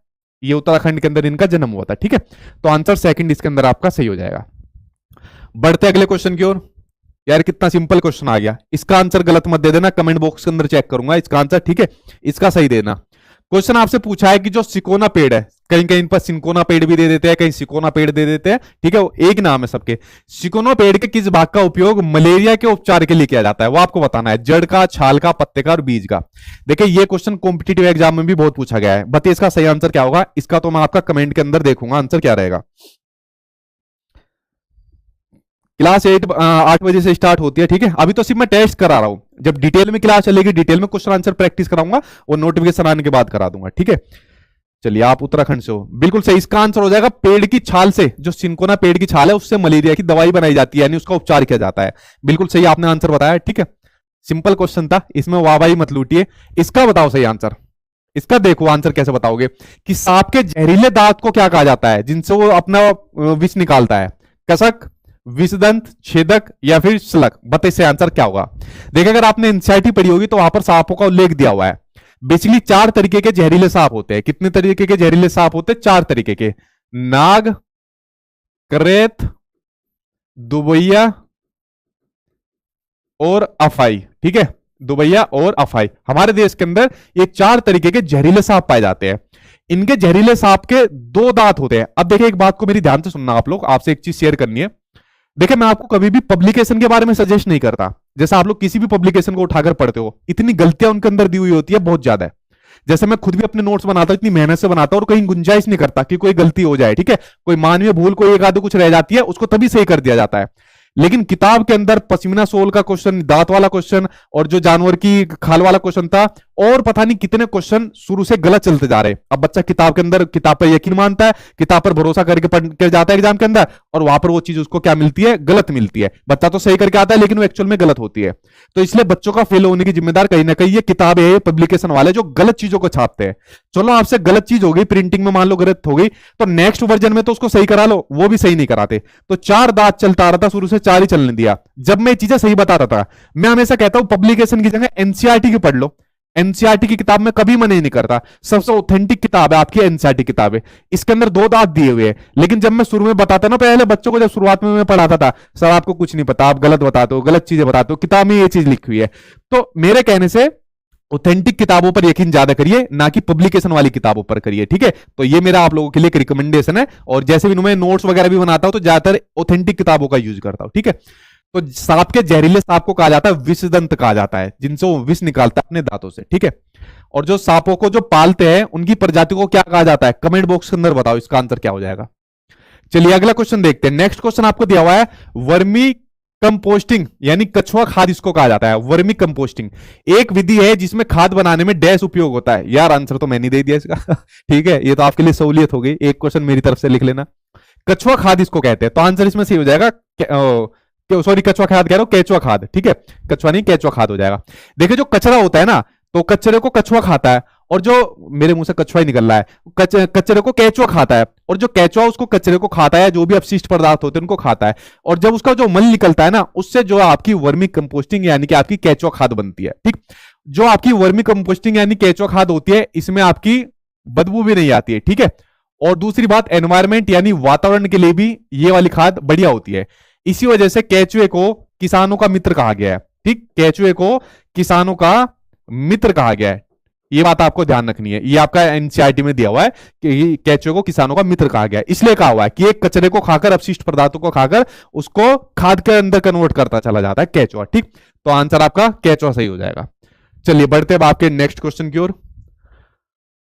ये उत्तराखंड के अंदर इनका जन्म हुआ था, ठीक है। तो आंसर सेकंड इसके अंदर आपका सही हो जाएगा। बढ़ते अगले क्वेश्चन की ओर। यार कितना सिंपल क्वेश्चन आ गया, इसका आंसर गलत मत दे देना, कमेंट बॉक्स के अंदर चेक करूंगा इसका आंसर, ठीक है। इसका सही देना। क्वेश्चन आपसे पूछा है कि जो सिकोना पेड़ है, कहीं कहीं इन पर सिंकोना पेड़ भी दे देते हैं, कहीं सिकोना पेड़ दे देते हैं, ठीक है, वो एक नाम है सबके। सिकोना पेड़ के किस भाग का उपयोग मलेरिया के उपचार के लिए किया जाता है, वो आपको बताना है। जड़ का, छाल का, पत्ते का और बीज का। देखिए ये क्वेश्चन कॉम्पिटिटिव एग्जाम में भी बहुत पूछा गया है। बताइए इसका सही आंसर क्या होगा? इसका तो मैं आपका कमेंट के अंदर देखूंगा आंसर क्या रहेगा। क्लास 8 बजे से स्टार्ट होती है, ठीक है। अभी तो सिर्फ मैं टेस्ट करा रहा हूं, जब डिटेल में क्लास चलेगी, डिटेल में क्वेश्चन आंसर प्रैक्टिस कराऊंगा, वो नोटिफिकेशन आने के बाद करा दूंगा, ठीक है। चलिए, आप उत्तराखंड से हो, बिल्कुल सही। इसका आंसर हो जाएगा पेड़ की छाल से, जो सिंकोना पेड़ की छाल है उससे मलेरिया की दवाई बनाई जाती है, यानी उसका उपचार किया जाता है। बिल्कुल सही आपने आंसर बताया, ठीक है। सिंपल क्वेश्चन था, इसमें वाहवाही मत लूटिए। इसका बताओ सही आंसर। इसका देखो आंसर कैसे बताओगे कि सांप के जहरीले दांत को क्या कहा जाता है जिनसे वो अपना विष निकालता है? कसक, विषदंत, छेदक या फिर शलक? बताइए इससे आंसर क्या होगा? देखिए अगर आपने एनसीईआरटी पढ़ी होगी तो वहां पर सांपों का उल्लेख दिया हुआ है। बेसिकली 4 तरीके के जहरीले सांप होते हैं। कितने तरीके के जहरीले सांप होते हैं? 4 तरीके के। नाग, करेत, दुबैया और अफाई, ठीक है। दुबैया और अफाई, हमारे देश के अंदर ये 4 तरीके के जहरीले सांप पाए जाते हैं। इनके जहरीले सांप के 2 दांत होते हैं। अब देखिए एक बात को मेरी ध्यान से सुनना आप लोग, आपसे एक चीज शेयर करनी है। देखिए मैं आपको कभी भी पब्लिकेशन के बारे में सजेस्ट नहीं करता। जैसे आप लोग किसी भी पब्लिकेशन को उठाकर पढ़ते हो, इतनी गलतियां उनके अंदर दी हुई होती है, बहुत ज्यादा है। जैसे मैं खुद भी अपने नोट्स बनाता हूं, इतनी मेहनत से बनाता हूं और कहीं गुंजाइश नहीं करता कि कोई गलती हो जाए, ठीक है। कोई मानवीय भूल, कोई एक आधे कुछ रह जाती है, उसको तभी सही कर दिया जाता है। लेकिन किताब के अंदर पश्मीना सोल का क्वेश्चन, दांत वाला क्वेश्चन और जो जानवर की खाल वाला क्वेश्चन था, और पता नहीं कितने क्वेश्चन शुरू से गलत चलते जा रहे हैं। अब बच्चा किताब के अंदर, किताब पर यकीन मानता है, किताब पर भरोसा करके पढ़ के जाता है एग्जाम के अंदर, और वहां पर वो चीज उसको क्या मिलती है? गलत मिलती है। बच्चा तो सही करके आता है लेकिन वो एक्चुअल में गलत होती है। तो इसलिए बच्चों का फेल होने की जिम्मेदार कहीं ना कहीं ये किताब है, पब्लिकेशन वाले जो गलत चीजों को छापते हैं। चलो आपसे गलत चीज हो गई, प्रिंटिंग में मान लो गलत हो गई, तो नेक्स्ट वर्जन में तो उसको सही करा लो, वो भी सही नहीं कराते। तो 4 दांत चलता रहा था, शुरू से 4 ही चलने दिया। जब मैं चीजें सही बता रहा था, मैं हमेशा कहता हूं पब्लिकेशन की जगह एनसीईआरटी की पढ़ लो। एनसीईआरटी की किताब में कभी मना नहीं करता, सबसे ऑथेंटिक किताब है आपकी एनसीईआरटी किताब है। इसके अंदर 2 दांत दिए हुए हैं। लेकिन जब मैं शुरू में बताता ना, पहले बच्चों को जब शुरुआत में मैं पढ़ाता था, सर आपको कुछ नहीं पता, आप गलत बताते हो, गलत चीजें बताते हो, किताब में ये चीज लिखी हुई है। तो मेरे कहने से ऑथेंटिक किताबों पर यकीन ज्यादा करिए, ना कि पब्लिकेशन वाली किताबों पर करिए, ठीक है। तो ये मेरा आप लोगों के लिए एक रिकमेंडेशन है। और जैसे भी मैं नोट्स वगैरह भी बनाता हूं तो ज्यादातर ऑथेंटिक किताबों का यूज करता हूं, ठीक है। तो सांप के जहरीले सांप को कहा जाता है विषदंत कहा जाता है, जिनसे वो विष निकालता है अपने दांतों से, ठीक है। और जो सांपों को जो पालते हैं उनकी प्रजाति को क्या कहा जाता है? कमेंट बॉक्स के अंदर बताओ इसका आंसर क्या हो जाएगा। चलिए अगला क्वेश्चन देखते हैं। नेक्स्ट क्वेश्चन आपको दिया हुआ है वर्मी कंपोस्टिंग, यानी कछुआ खाद इसको कहा जाता है। वर्मी कंपोस्टिंग एक विधि है जिसमें खाद बनाने में डैश उपयोग होता है। यार आंसर तो मैंने दे दिया इसका ठीक है, ये तो आपके लिए सहूलियत हो गई। एक क्वेश्चन मेरी तरफ से लिख लेना, कछुआ खाद इसको कहते हैं। तो आंसर इसमें सही हो जाएगा, सॉरी कछुआ खाद कह रहा हूं, केचुआ खाद, ठीक है। कछुआ नहीं, केचुआ खाद हो जाएगा। देखिए जो कचरा होता है ना, तो कचरे को कछुआ खाता है, और जो मेरे मुंह से कछुआ ही निकल रहा है, कचरे को केचुआ खाता है, और जो केचुआ उसको कचरे को खाता है, जो भी अपशिष्ट पदार्थ होते हैं उनको खाता है, और जब उसका जो मल निकलता है ना, उससे जो आपकी वर्मी कंपोस्टिंग यानी कि आपकी केचुआ खाद बनती है, ठीक। जो आपकी वर्मी कंपोस्टिंग यानी केचुआ खाद होती है, इसमें आपकी बदबू भी नहीं आती है, ठीक है। और दूसरी बात, एनवायरमेंट यानी वातावरण के लिए भी ये वाली खाद बढ़िया होती है। इसी वजह से केचुए को किसानों का मित्र कहा गया है, ठीक। केचुए को किसानों का मित्र कहा गया है, ये बात आपको ध्यान रखनी है। ये आपका एनसीईआरटी में दिया हुआ है कि केचुए को किसानों का मित्र कहा गया है। इसलिए कहा हुआ है कि एक कचरे को खाकर, अपशिष्ट पदार्थों को खाकर उसको खाद के अंदर कन्वर्ट करता चला जाता है केचुआ, ठीक। तो आंसर आपका केचुआ सही हो जाएगा। चलिए बढ़ते हैं आपके नेक्स्ट क्वेश्चन की ओर।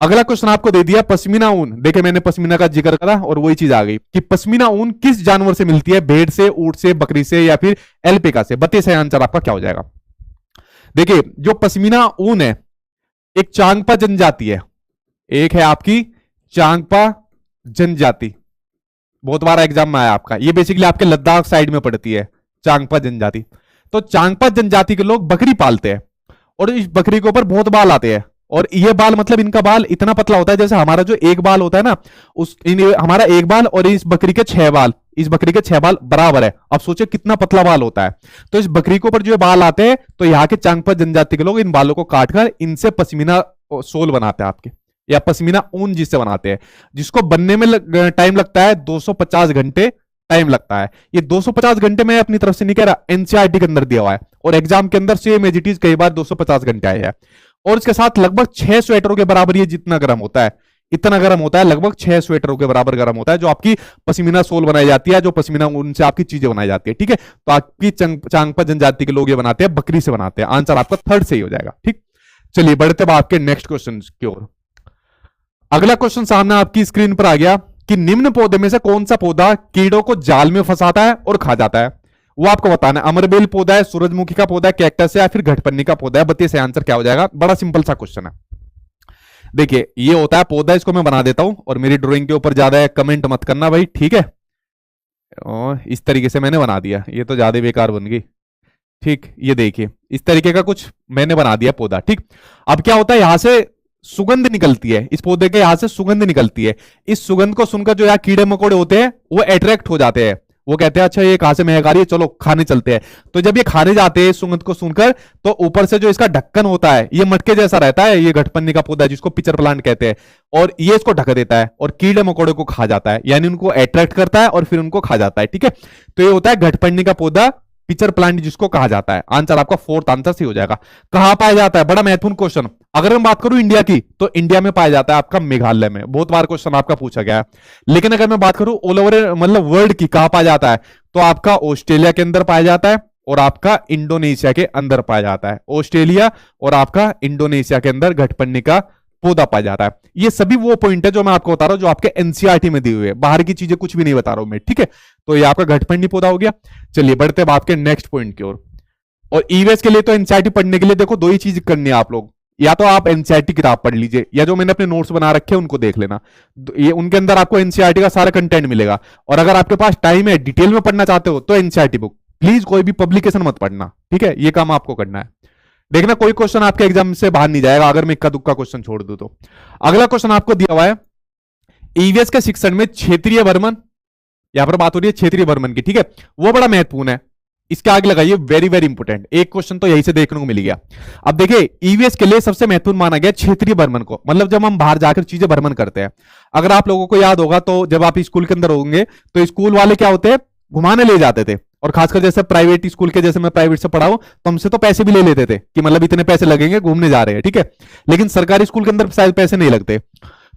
अगला क्वेश्चन आपको दे दिया पश्मीना ऊन। देखिए मैंने पश्मीना का जिक्र करा और वही चीज आ गई कि पश्मीना ऊन किस जानवर से मिलती है? भेड़ से, ऊंट से, बकरी से या फिर एल्पेका से? बताइए सही आंसर आपका क्या हो जाएगा। देखिए जो पश्मीना ऊन है एक चांगपा जनजाति है, एक है आपकी चांगपा जनजाति, बहुत बार एग्जाम में आया आपका। ये बेसिकली आपके लद्दाख साइड में पड़ती है चांगपा जनजाति। तो चांगपा जनजाति के लोग बकरी पालते हैं और इस बकरी के ऊपर बहुत बाल आते हैं। और ये बाल मतलब इनका बाल इतना पतला होता है जैसे हमारा जो एक बाल होता है ना, हमारा एक बाल और इस बकरी के 6 बाल, इस बकरी के 6 बाल बराबर है। अब सोचिए कितना पतला बाल होता है। तो इस बकरी के ऊपर जो बाल आते हैं, तो यहाँ के चांगपा जनजाति के लोग इन बालों को काटकर इनसे पश्मीना सोल बनाते हैं आपके, या पश्मीना ऊन जिससे बनाते हैं, जिसको बनने में टाइम लगता है 250 घंटे टाइम लगता है। ये 250 घंटे मैं अपनी तरफ से नहीं कह रहा, एनसीईआरटी के अंदर दिया हुआ है और एग्जाम के अंदर सेम एज इट इज कई बार 250 घंटे आए हैं। और इसके साथ लगभग 6 स्वेटरों के बराबर ये जितना गर्म होता है। इतना गर्म होता है, लगभग 6 स्वेटरों के बराबर गर्म होता है, जो आपकी पश्मीना सोल बनाई जाती है, जो पश्मीना उनसे आपकी चीजें बनाई जाती है। ठीक है, तो आपकी चांगपा जनजाति के लोग ये बनाते हैं, बकरी से बनाते हैं। आंसर आपका थर्ड सही हो जाएगा। ठीक, चलिए बढ़ते हैं आपके नेक्स्ट क्वेश्चन की ओर। अगला क्वेश्चन सामने आपकी स्क्रीन पर आ गया कि निम्न पौधे में से कौन सा पौधा कीड़ों को जाल में फंसाता है और खा जाता है, वो आपको बताना है। अमरबेल पौधा है, सूरजमुखी का पौधा है, कैक्टस है, या फिर घटपन्नी का पौधा है। बताइए सही आंसर क्या हो जाएगा। बड़ा सिंपल सा क्वेश्चन है। देखिए ये होता है पौधा, इसको मैं बना देता हूं, और मेरी ड्राइंग के ऊपर ज्यादा कमेंट मत करना भाई, ठीक है। इस तरीके से मैंने बना दिया, ये तो ज्यादा बेकार बन गई। ठीक, ये देखिए इस तरीके का कुछ मैंने बना दिया पौधा। ठीक, अब क्या होता है, यहां से सुगंध निकलती है, इस पौधे के यहां से सुगंध निकलती है। इस सुगंध को सुनकर जो यहाँ कीड़े मकोड़े होते हैं वो अट्रैक्ट हो जाते हैं, वो कहते हैं अच्छा ये कहां से महक आ रही है, चलो खाने चलते हैं। तो जब ये खाने जाते हैं सुगंध को सुनकर, तो ऊपर से जो इसका ढक्कन होता है ये मटके जैसा रहता है, ये घटपन्नी का पौधा जिसको पिचर प्लांट कहते हैं, और ये इसको ढक देता है और कीड़े मकोड़े को खा जाता है, यानी उनको अट्रैक्ट करता है और फिर उनको खा जाता है। ठीक है, तो ये होता है घटपन्नी का पौधा, पिचर प्लांट जिसको कहा जाता है। आंसर आपका फोर्थ आंसर सही हो जाएगा। कहां पाया जाता है, बड़ा महत्वपूर्ण क्वेश्चन। अगर मैं बात करूं इंडिया की, तो इंडिया में पाया जाता है आपका मेघालय में, बहुत बार क्वेश्चन आपका पूछा गया है। लेकिन अगर मैं बात करूं ऑल ओवर मतलब वर्ल्ड की, कहां पाया जाता है, तो आपका ऑस्ट्रेलिया के अंदर पाया जाता है और आपका इंडोनेशिया के अंदर पाया जाता है। ऑस्ट्रेलिया और आपका इंडोनेशिया के अंदर घटपन्नी का पौधा पाया जाता है। ये सभी वो पॉइंट है जो मैं आपको बता रहा हूं, जो आपके एनसीईआरटी में दी हुई है, बाहर की चीजें कुछ भी नहीं बता रहा हूं मैं। ठीक है, तो ये आपका घटपन्नी पौधा हो गया। चलिए बढ़ते हैं आपके नेक्स्ट पॉइंट की ओर। और ईवीएस के लिए तो एनसीईआरटी पढ़ने के लिए देखो दो ही चीज करनी है आप लोग, या तो आप एनसीईआरटी किताब पढ़ लीजिए, या जो मैंने अपने नोट्स बना रखे हैं उनको देख लेना। ये उनके अंदर आपको एनसीईआरटी का सारा कंटेंट मिलेगा। और अगर आपके पास टाइम है, डिटेल में पढ़ना चाहते हो, तो एनसीईआरटी बुक, प्लीज कोई भी पब्लिकेशन मत पढ़ना। ठीक है, ये काम आपको करना है। देखना कोई क्वेश्चन आपके एग्जाम से बाहर नहीं जाएगा अगर मैं इक्का दुक्का क्वेश्चन छोड़ दूं तो। अगला क्वेश्चन आपको दिया हुआ है, ईवीएस के शिक्षण में क्षेत्रीय वर्मन, यहां पर बात हो रही है क्षेत्रीय वर्मन की। ठीक है, वो बड़ा महत्वपूर्ण है, इसके आगे लगाइए, वेरी वेरी इंपोर्टेंट। एक क्वेश्चन तो यही से देखने को मिल गया। अब देखिए ईवीएस के लिए सबसे महत्वपूर्ण माना गया क्षेत्रीय भ्रमण को, मतलब जब हम बाहर जाकर चीजें भ्रमण करते हैं। अगर आप लोगों को याद होगा तो जब आप स्कूल के अंदर होंगे तो स्कूल वाले क्या होते हैं, घुमाने ले जाते थे। और खासकर जैसे प्राइवेट स्कूल के, जैसे मैं प्राइवेट से पढ़ा हूं, तो हमसे तो पैसे भी ले लेते थे कि मतलब इतने पैसे लगेंगे, घूमने जा रहे हैं। ठीक है, लेकिन सरकारी स्कूल के अंदर शायद पैसे नहीं लगते।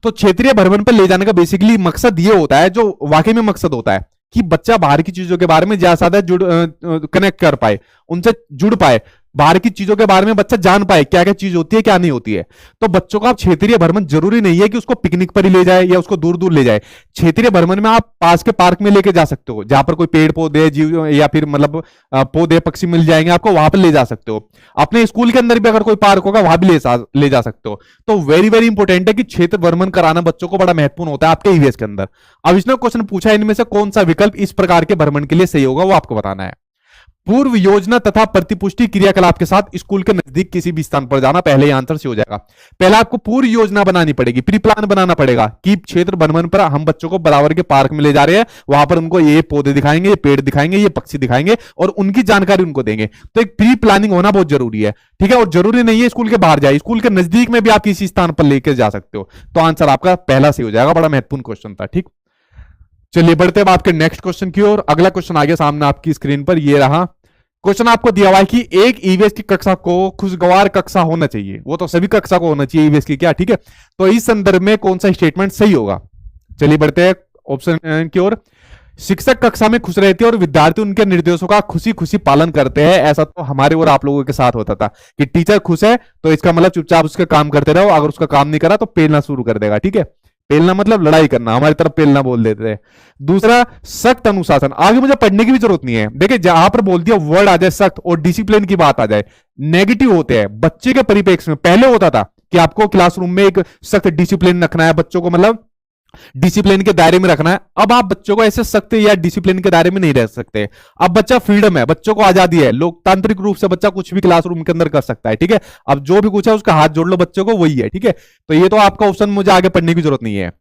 तो क्षेत्रीय भ्रमण पर ले जाने का बेसिकली मकसद ये होता है, जो वाकई में मकसद होता है, कि बच्चा बाहर की चीजों के बारे में ज्यादा कनेक्ट कर पाए, उनसे जुड़ पाए, बाहर की चीजों के बारे में बच्चा जान पाए, क्या क्या चीज होती है क्या नहीं होती है। तो बच्चों को आप क्षेत्रीय भ्रमण, जरूरी नहीं है कि उसको पिकनिक पर ही ले जाए या उसको दूर दूर ले जाए। क्षेत्रीय भ्रमण में आप पास के पार्क में लेके जा सकते हो, जहां पर कोई पेड़ पौधे जीव या फिर मतलब पौधे पक्षी मिल जाएंगे आपको, वहां पर ले जा सकते हो। अपने स्कूल के अंदर भी अगर कोई पार्क होगा वहां भी ले जा सकते हो। तो वेरी वेरी इंपॉर्टेंट है कि क्षेत्र भ्रमण कराना बच्चों को बड़ा महत्वपूर्ण होता है आपके ईवीएस के अंदर। अब इसने क्वेश्चन पूछा, इनमें से कौन सा विकल्प इस प्रकार के भ्रमण के लिए सही होगा, वो आपको बताना है। पूर्व योजना तथा प्रतिपुष्टि क्रियाकलाप के साथ स्कूल के नजदीक किसी भी स्थान पर जाना, पहले ही आंसर से हो जाएगा। पहले आपको पूर्व योजना बनानी पड़ेगी, प्री प्लान बनाना पड़ेगा कि क्षेत्र भ्रमण पर हम बच्चों को बराबर के पार्क में ले जा रहे हैं, वहां पर उनको ये पौधे दिखाएंगे, ये पेड़ दिखाएंगे, ये पक्षी दिखाएंगे और उनकी जानकारी उनको देंगे। तो एक प्री प्लानिंग होना बहुत जरूरी है। ठीक है, और जरूरी नहीं है स्कूल के बाहर जाए, स्कूल के नजदीक में भी आप किसी स्थान पर लेकर जा सकते हो। तो आंसर आपका पहला सही हो जाएगा। बड़ा महत्वपूर्ण क्वेश्चन था। ठीक, चलिए बढ़ते हैं आपके नेक्स्ट क्वेश्चन की ओर। अगला क्वेश्चन आ गया सामने आपकी स्क्रीन पर, ये रहा। क्वेश्चन आपको दिया हुआ है कि एक ईवीएस की कक्षा को खुशगवार कक्षा होना चाहिए, वो तो सभी कक्षा को होना चाहिए ईवीएस की, क्या? ठीक है, तो इस संदर्भ में कौन सा स्टेटमेंट सही होगा? चलिए बढ़ते हैं ऑप्शन की ओर। शिक्षक कक्षा में खुश रहते हैं और विद्यार्थी उनके निर्देशों का खुशी खुशी पालन करते हैं। ऐसा तो हमारे और आप लोगों के साथ होता था कि टीचर खुश है तो इसका मतलब चुपचाप उसका काम करते रहो, अगर उसका काम नहीं करा तो पेलना शुरू कर देगा। ठीक है, पेलना मतलब लड़ाई करना, हमारी तरफ पेलना बोल देते थे। दूसरा, सख्त अनुशासन। आगे मुझे पढ़ने की भी जरूरत नहीं है, देखिए जहां पर बोल दिया वर्ड आ जाए सख्त और डिसिप्लिन की बात आ जाए, नेगेटिव होते हैं। बच्चे के परिप्रेक्ष्य में पहले होता था कि आपको क्लासरूम में एक सख्त डिसिप्लिन रखना है, बच्चों को मतलब डिसिप्लिन के दायरे में रखना है। अब आप बच्चों को ऐसे सख्त या डिसिप्लिन के दायरे में नहीं रह सकते। अब बच्चा फ्रीडम है, बच्चों को आजादी है, लोकतांत्रिक रूप से बच्चा कुछ भी क्लासरूम के अंदर कर सकता है। ठीक है, अब जो भी कुछ है उसका हाथ जोड़ लो बच्चों को, वही है। ठीक है, तो ये तो आपका ऑप्शन, मुझे आगे पढ़ने की जरूरत नहीं है।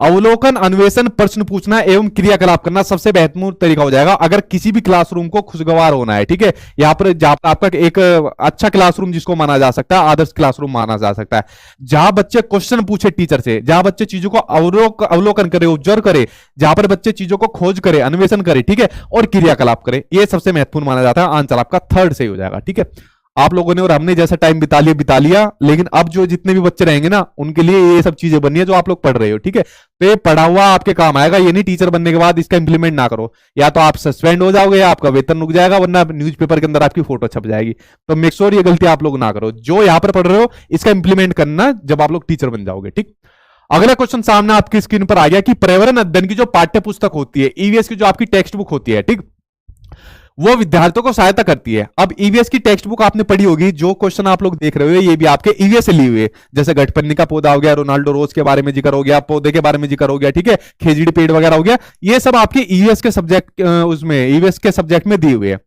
अवलोकन, अन्वेषण, प्रश्न पूछना एवं क्रियाकलाप करना सबसे बेहतरीन तरीका हो जाएगा अगर किसी भी क्लासरूम को खुशगवार होना है। ठीक है, यहाँ पर आपका एक अच्छा क्लासरूम जिसको माना जा सकता है, आदर्श क्लासरूम माना जा सकता है, जहां बच्चे क्वेश्चन पूछे टीचर से, जहां बच्चे चीजों को अवलोकन करे, ऑब्जर्व करे, जहां पर बच्चे चीजों को खोज करे, अन्वेषण करे, ठीक है, और क्रियाकलाप करे, ये सबसे महत्वपूर्ण माना जाता है। आंसर आपका थर्ड सही हो जाएगा। ठीक है, आप लोगों ने और हमने जैसा टाइम बिता लिया, लेकिन अब जो जितने भी बच्चे रहेंगे ना, उनके लिए ये सब चीजें बननी है जो आप लोग पढ़ रहे हो, ठीक है। तो ये पढ़ा हुआ आपके काम आएगा, ये नहीं टीचर बनने के बाद इसका इंप्लीमेंट ना करो, या तो आप सस्पेंड हो जाओगे या आपका वेतन रुक जाएगा, वरना न्यूज़पेपर के अंदर आपकी फोटो छप जाएगी। तो मेक श्योर ये गलती आप लोग ना करो, जो यहां पर पढ़ रहे हो इसका इंप्लीमेंट करना जब आप लोग टीचर बन जाओगे, ठीक। अगला क्वेश्चन सामने आपकी स्क्रीन पर आ गया कि पर्यावरण अध्ययन की जो पाठ्य पुस्तक होती है, ईवीएस की जो आपकी टेक्स्ट बुक होती है, ठीक, वो विद्यार्थियों को सहायता करती है। अब ईवीएस की टेक्स्ट बुक आपने पढ़ी होगी, जो क्वेश्चन आप लोग देख रहे हो ये भी आपके ईवीएस से लिए हुए, जैसे गठपन्नी का पौधा हो गया, रोनाल्डो रोज के बारे में जिक्र हो गया, पौधे के बारे में जिक्र हो गया, ठीक है, खेजड़ी पेड़ वगैरह हो गया, ये सब आपके ईवीएस के सब्जेक्ट उसमें ईवीएस के सब्जेक्ट में दिए हुए हैं।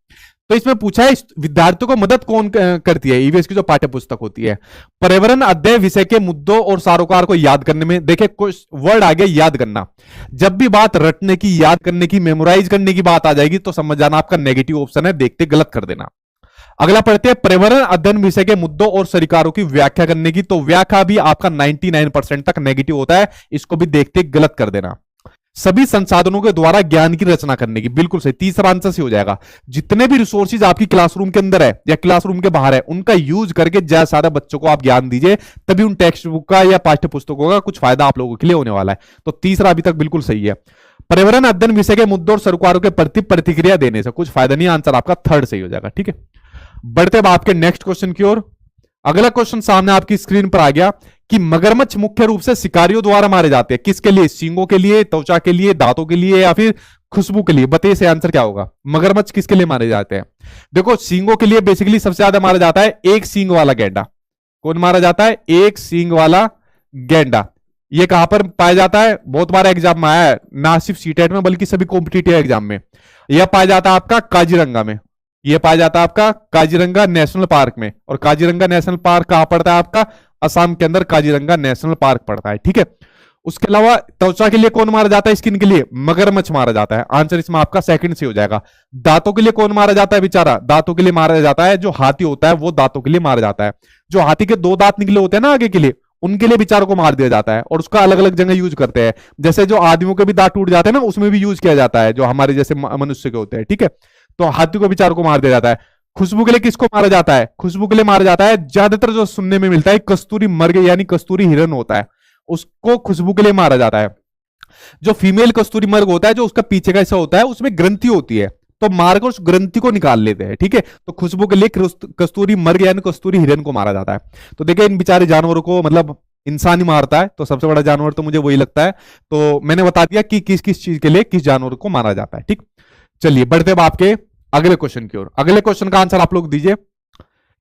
तो इसमें पूछा है विद्यार्थियों को मदद कौन करती है, ईवीएस की जो पाठ्य पुस्तक होती है। पर्यावरण अध्ययन विषय के मुद्दों और सारोकार को याद करने में, देखिए कुछ वर्ड आ गया याद करना, जब भी बात रटने की, याद करने की, मेमोराइज करने की बात आ जाएगी तो समझ जाना आपका नेगेटिव ऑप्शन है, देखते गलत कर देना। अगला पढ़ते हैं पर्यावरण अध्ययन विषय के मुद्दों और सरीकारों की व्याख्या करने की, तो व्याख्या भी आपका 99% तक नेगेटिव होता है, इसको भी देखते गलत कर देना। सभी संसाधनों के द्वारा ज्ञान की रचना करने की, बिल्कुल सही, तीसरा आंसर से हो जाएगा। जितने भी रिसोर्सेज आपकी क्लासरूम के अंदर है या क्लासरूम के बाहर है, उनका यूज करके ज्यादा सारे बच्चों को आप ज्ञान दीजिए, तभी उन टेक्स्ट बुक का या पाठ्य पुस्तकों का कुछ फायदा आप लोगों के लिए होने वाला है। तो तीसरा अभी तक बिल्कुल सही है। पर्यावरण अध्ययन विषय के मुद्दों और सरोकारों के प्रति प्रतिक्रिया देने से कुछ फायदा नहीं, आंसर आपका थर्ड सही हो जाएगा, ठीक है। बढ़ते अब आपके नेक्स्ट क्वेश्चन की ओर। अगला क्वेश्चन सामने आपकी स्क्रीन पर आ गया कि मगरमच्छ मुख्य रूप से शिकारियों द्वारा मारे जाते हैं, किसके लिए, सींगों के लिए, त्वचा के लिए, दांतों के लिए, या फिर खुशबू के लिए। बताइए से आंसर क्या होगा, मगरमच्छ किसके लिए मारे जाते हैं। देखो सींगों के लिए बेसिकली सबसे ज्यादा मारा जाता है एक सींग वाला गैंडा। कौन मारा जाता है, एक सींग वाला गैंडा। ये कहां पर पाया जाता है, बहुत बार एग्जाम में आया है, ना सिर्फ सीटेट में बल्कि सभी कॉम्पिटिटिव एग्जाम में। यह पाया जाता है आपका काजीरंगा में, यह पाया जाता है आपका काजीरंगा नेशनल पार्क में। और काजीरंगा नेशनल पार्क कहां पड़ता है आपका, असम के अंदर काजीरंगा नेशनल पार्क पड़ता है, ठीक है। उसके अलावा त्वचा के लिए कौन मारा जाता है, स्किन के लिए मगरमच्छ मारा जाता है, आंसर इसमें आपका सेकंड से हो जाएगा। दांतों के लिए कौन मारा जाता है बेचारा, दांतों के लिए मारा जाता है जो हाथी होता है, वो दांतों के लिए मारा जाता है। जो हाथी के दो दांत निकले होते हैं ना आगे के लिए, उनके लिए बेचारों को मार दिया जाता है, और उसका अलग अलग जगह यूज करते हैं। जैसे जो आदमियों के भी दांत टूट जाते हैं ना, उसमें भी यूज किया जाता है, जो हमारे जैसे मनुष्य के होते हैं, ठीक है। तो हाथी को बेचारों को मार दिया जाता है। खुशबू के लिए किसको मारा जाता है, खुशबू के लिए मारा जाता है, ज्यादातर जो सुनने में मिलता है कस्तूरी मर्ग यानी कस्तूरी हिरन होता है, उसको खुशबू के लिए मारा जाता है। जो फीमेल कस्तूरी मर्ग होता है, जो उसका पीछे का हिस्सा होता है, उसमें ग्रंथि होती है, तो मारकर उस ग्रंथि को निकाल लेते हैं, ठीक है। तो खुशबू के लिए कस्तूरी मर्ग यानी कस्तूरी हिरन को मारा जाता है। तो देखिए इन बेचारे जानवरों को मतलब इंसान ही मारता है, तो सबसे बड़ा जानवर तो मुझे वही लगता है। तो मैंने बता दिया कि किस किस चीज के लिए किस जानवर को मारा जाता है, ठीक। चलिए बढ़ते अब आपके अगले क्वेश्चन की ओर। अगले क्वेश्चन का आंसर आप लोग दीजिए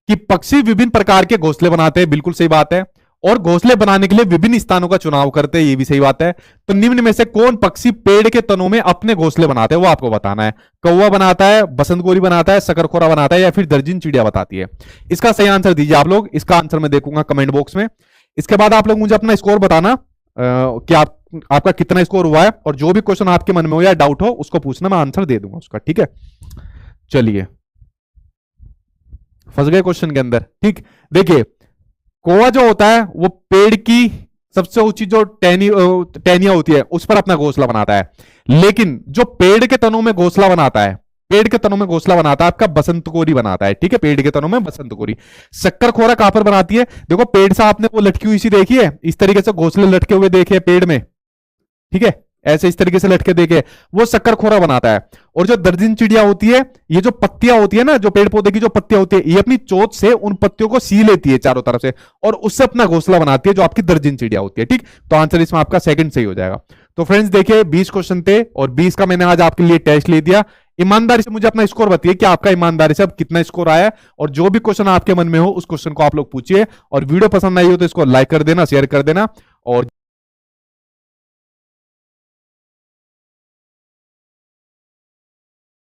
कि पक्षी विभिन्न प्रकार के घोंसले बनाते हैं, बिल्कुल सही बात है। और घोंसले बनाने के लिए विभिन्न स्थानों का चुनाव करते हैं, ये भी सही बात है। तो निम्न में से कौन पक्षी पेड़ के तनों में अपने घोंसले बनाते हैं, वो आपको बताना है। कौवा बनाता है, बसंतगोरी बनाता है, शकरखोरा बनाता है, या फिर दर्जन चिड़िया बताती है। इसका सही आंसर दीजिए आप लोग, इसका आंसर मैं देखूंगा कमेंट बॉक्स में। इसके बाद आप लोग मुझे अपना स्कोर बताना कि आपका कितना स्कोर हुआ है, और जो भी क्वेश्चन आपके मन में हो या डाउट हो उसको पूछना, मैं आंसर दे दूंगा उसका, ठीक है। चलिए फंस गए क्वेश्चन के अंदर, ठीक। देखिए कौवा जो होता है वो पेड़ की सबसे ऊंची जो टहनियां होती है उस पर अपना घोंसला बनाता है, लेकिन जो पेड़ के तनों में घोंसला बनाता है, पेड़ के तनों में घोंसला बनाता है आपका बसंतकोरी बनाता है, ठीक है। पेड़ के तनों में बसंतकोरी। शक्करखोरा कहां पर बनाती है, देखो पेड़ से आपने वो लटकी हुई सी देखी है, इस तरीके से घोंसले लटके हुए देखे पेड़ में, ठीक है, ऐसे इस तरीके से लटके देखे, वो शक्करखोरा बनाता है। और जो दर्जन चिड़िया होती है, ये जो पत्तियां होती है ना, जो पेड़ पौधे की जो पत्तियां होती है, ये अपनी चोंच से उन पत्तियों को सी लेती है चारों तरफ से, और उससे अपना घोंसला बनाती है, जो आपकी दर्जन चिड़िया होती है, ठीक। तो आंसर इसमें आपका सेकंड सही हो जाएगा। तो फ्रेंड्स देखिए 20 क्वेश्चन थे, और 20 का मैंने आज आपके लिए टेस्ट ले दिया। ईमानदारी से मुझे अपना स्कोर बताइए कि आपका ईमानदारी से अब कितना स्कोर आया है, और जो भी क्वेश्चन आपके मन में हो उस क्वेश्चन को आप लोग पूछिए। और वीडियो पसंद आई हो तो इसको लाइक कर देना, शेयर कर देना, और